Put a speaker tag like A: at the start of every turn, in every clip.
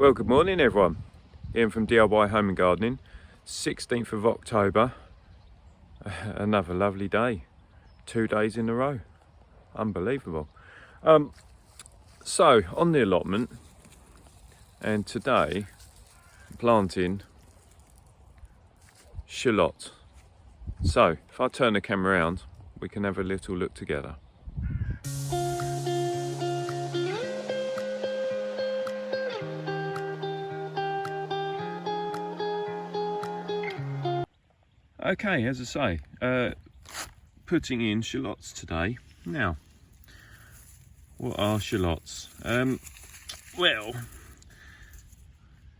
A: Well, good morning everyone. Ian from DIY Home and Gardening. 16th of October. Another lovely day. 2 days in a row. Unbelievable. So, on the allotment, and today, planting shallot. So, if I turn the camera around, we can have a little look together. Okay, as I say, putting in shallots today. Now, what are shallots? Well,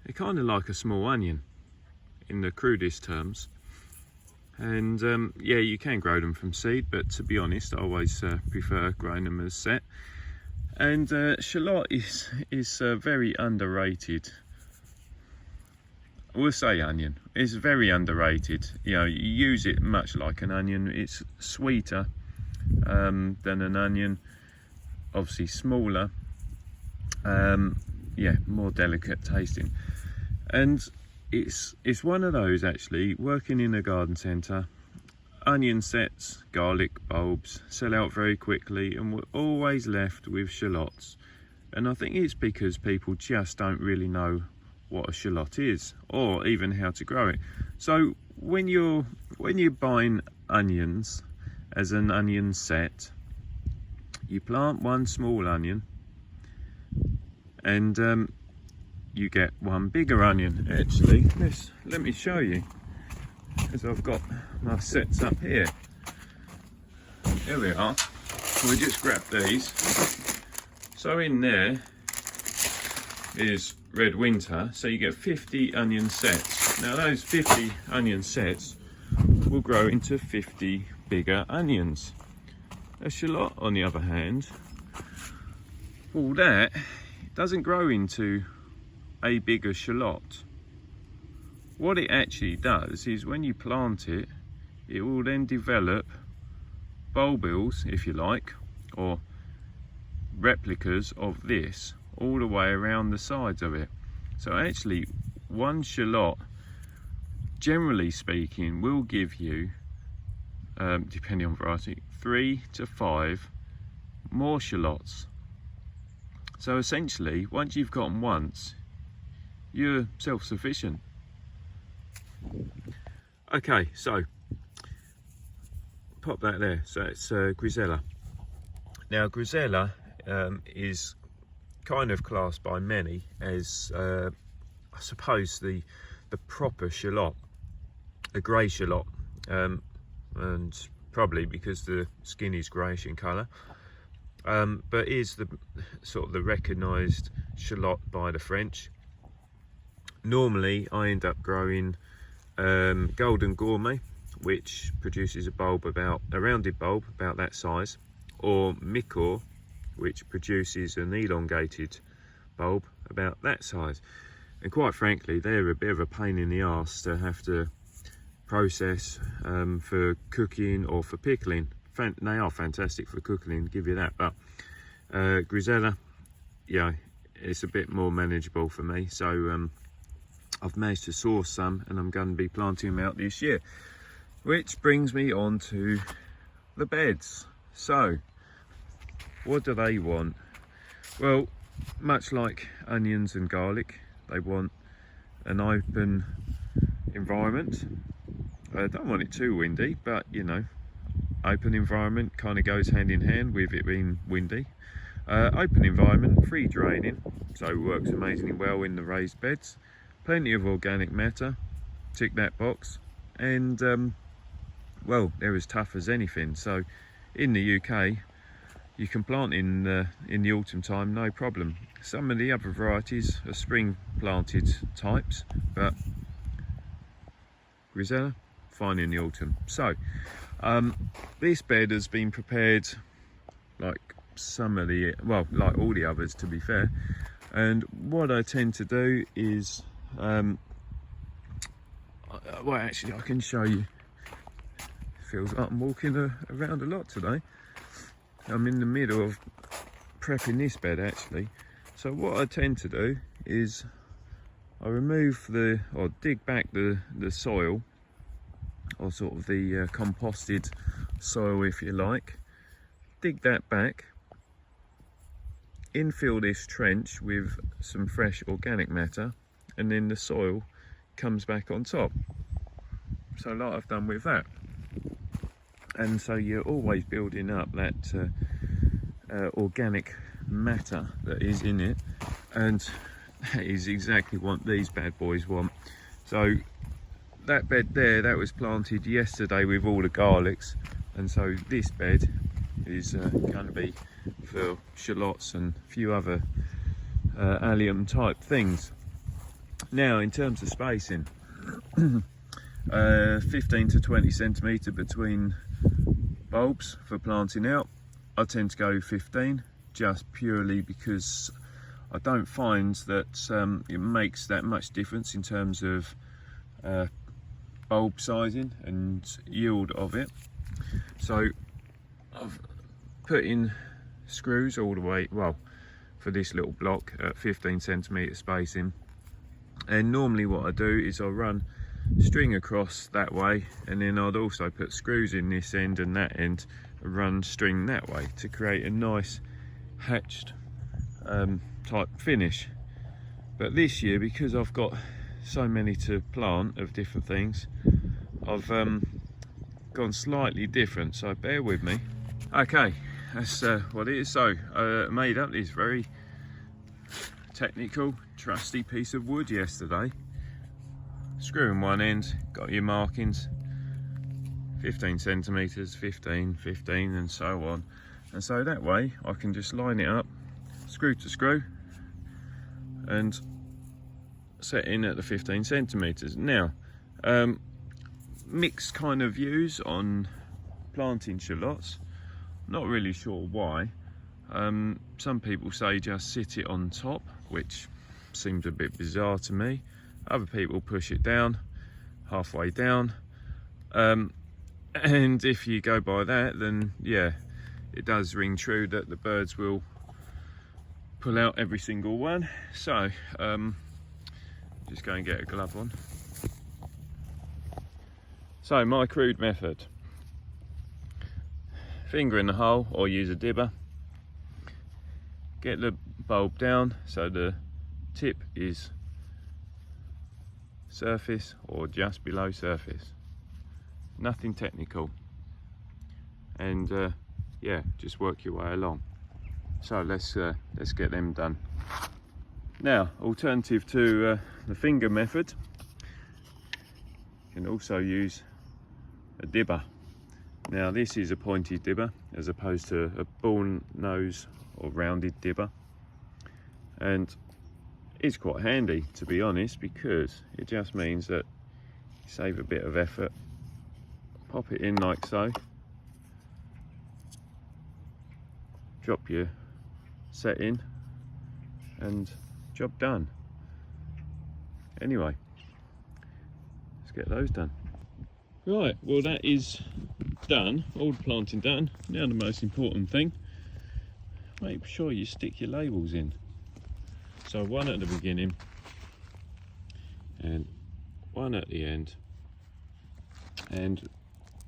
A: they're kind of like a small onion in the crudest terms. And yeah, you can grow them from seed, but to be honest, I always prefer growing them as set. And shallot is very underrated. We'll say onion. It's very underrated. You know, you use it much like an onion. It's sweeter than an onion. Obviously smaller. Yeah, more delicate tasting. And it's one of those, actually, working in a garden centre. Onion sets, garlic bulbs sell out very quickly, and we're always left with shallots. And I think it's because people just don't really know what a shallot is, or even how to grow it. So when you're buying onions as an onion set, you plant one small onion and you get one bigger onion. Actually, let me show you, as I've got my sets up here. Here we are. We'll just grab these. So in there is red winter, so you get 50 onion sets. Now those 50 onion sets will grow into 50 bigger onions. A shallot, on the other hand, all that doesn't grow into a bigger shallot. What it actually does is, when you plant it, it will then develop bulbils, if you like, or replicas of this all the way around the sides of it. So actually, one shallot, generally speaking, will give you, depending on variety, 3 to 5 more shallots. So essentially, once you've got them once, you're self-sufficient. Okay, so pop that there. So it's Griselle. Now Griselle is kind of classed by many as I suppose the proper shallot, a grey shallot, and probably because the skin is greyish in colour, but is the sort of the recognised shallot by the French. Normally I end up growing Golden Gourmet, which produces a rounded bulb about that size, or Micor, which produces an elongated bulb about that size. And quite frankly, they're a bit of a pain in the arse to have to process for cooking or for pickling. They are fantastic for cooking, give you that, but Griselle, yeah, it's a bit more manageable for me. So I've managed to source some, and I'm going to be planting them out this year. Which brings me on to the beds. So what do they want? Well, much like onions and garlic, they want an open environment. I don't want it too windy, but you know, open environment kind of goes hand in hand with it being windy. Open environment, free draining, so it works amazingly well in the raised beds. Plenty of organic matter, tick that box. And well, they're as tough as anything. So in the UK, you can plant in the autumn time, no problem. Some of the other varieties are spring planted types, but Griselle, fine in the autumn. So this bed has been prepared like like all the others, to be fair. And what I tend to do is, well, actually I can show you. Feels like I'm walking around a lot today. I'm in the middle of prepping this bed, actually. So what I tend to do is I remove or dig back the soil, or sort of the composted soil if you like. Dig that back, infill this trench with some fresh organic matter, and then the soil comes back on top. So like I've done with that. And so you're always building up that organic matter that is in it, and that is exactly what these bad boys want. So that bed there, that was planted yesterday with all the garlics, and so this bed is going to be for shallots and a few other allium type things. Now in terms of spacing, 15 to 20 centimetre between bulbs for planting out. I tend to go 15, just purely because I don't find that it makes that much difference in terms of bulb sizing and yield of it. So I've put in screws all the way, well, for this little block at 15 centimetre spacing, and normally what I do is I run string across that way, and then I'd also put screws in this end and that end and run string that way to create a nice hatched type finish. But this year, because I've got so many to plant of different things, I've gone slightly different, so bear with me. Okay, that's what it is. So I made up this very technical, trusty piece of wood yesterday. Screw in one end, got your markings, 15 centimetres, 15, 15, and so on. And so that way I can just line it up, screw to screw, and set in at the 15 centimetres. Now, mixed kind of views on planting shallots. Not really sure why. Some people say just sit it on top, which seems a bit bizarre to me. Other people push it down, halfway down, and if you go by that, then yeah, it does ring true that the birds will pull out every single one. So just go and get a glove on. So my crude method: finger in the hole or use a dibber, get the bulb down so the tip is surface or just below surface, nothing technical, and yeah, just work your way along. So let's get them done. Now, alternative to the finger method, you can also use a dibber. Now this is a pointed dibber as opposed to a ball nose or rounded dibber, and it's quite handy, to be honest, because it just means that you save a bit of effort. Pop it in like so, drop your set in, and job done. Anyway, let's get those done. Right, well that is done, all the planting done. Now the most important thing, make sure you stick your labels in. So one at the beginning and one at the end. And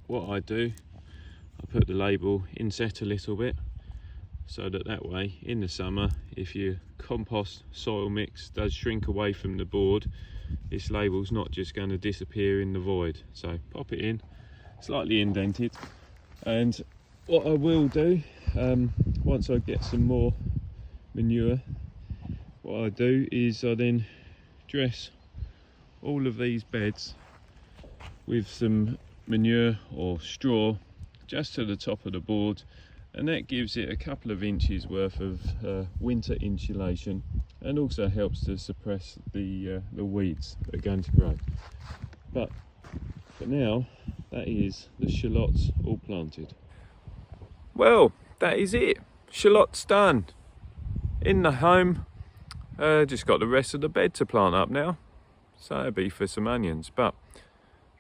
A: what I do, I put the label inset a little bit, so that way in the summer, if your compost soil mix does shrink away from the board, this label's not just going to disappear in the void. So pop it in, slightly indented. And what I will do, once I get some more manure, what I do is I then dress all of these beds with some manure or straw just to the top of the board, and that gives it a couple of inches worth of winter insulation, and also helps to suppress the weeds that are going to grow. But for now, that is the shallots all planted. Well, that is it. Shallots done. In the home. Just got the rest of the bed to plant up now, so it'll be for some onions. But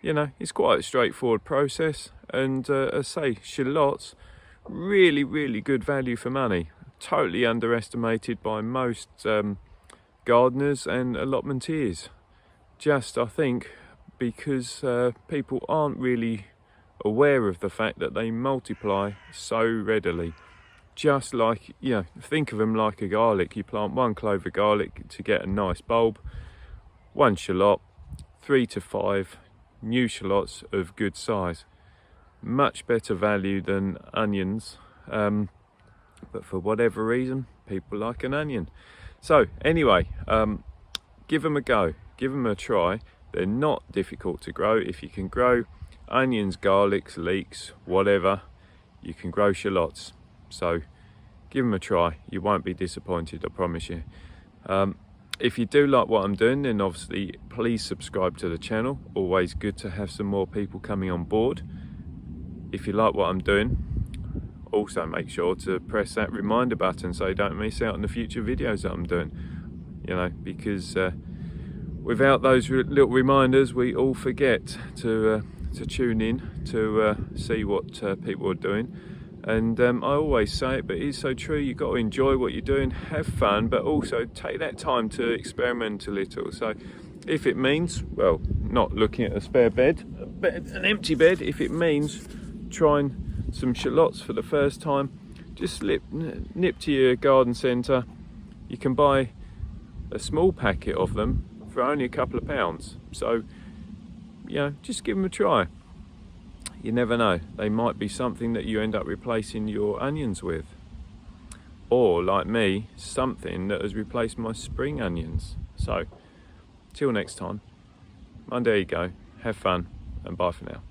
A: you know, it's quite a straightforward process, and as I say, shallots, really good value for money. Totally underestimated by most gardeners and allotmenteers. Just, I think, because people aren't really aware of the fact that they multiply so readily. Just like, you know, think of them like a garlic. You plant 1 clove of garlic to get a nice bulb, 1 shallot, 3 to 5 new shallots of good size. Much better value than onions, but for whatever reason people like an onion. So anyway, give them a go, give them a try. They're not difficult to grow. If you can grow onions, garlics, leeks, whatever, you can grow shallots. So give them a try, you won't be disappointed, I promise you. If you do like what I'm doing, then obviously please subscribe to the channel. Always good to have some more people coming on board. If you like what I'm doing, also make sure to press that reminder button so you don't miss out on the future videos that I'm doing. You know, because without those little reminders, we all forget to tune in to see what people are doing. And I always say it, but it is so true. You've got to enjoy what you're doing, have fun, but also take that time to experiment a little. So if it means, well, not looking at a spare bed, an empty bed, if it means trying some shallots for the first time, just nip to your garden centre. You can buy a small packet of them for only a couple of pounds. So, you know, just give them a try. You never know, they might be something that you end up replacing your onions with. Or, like me, something that has replaced my spring onions. So, till next time, and there you go, have fun, and bye for now.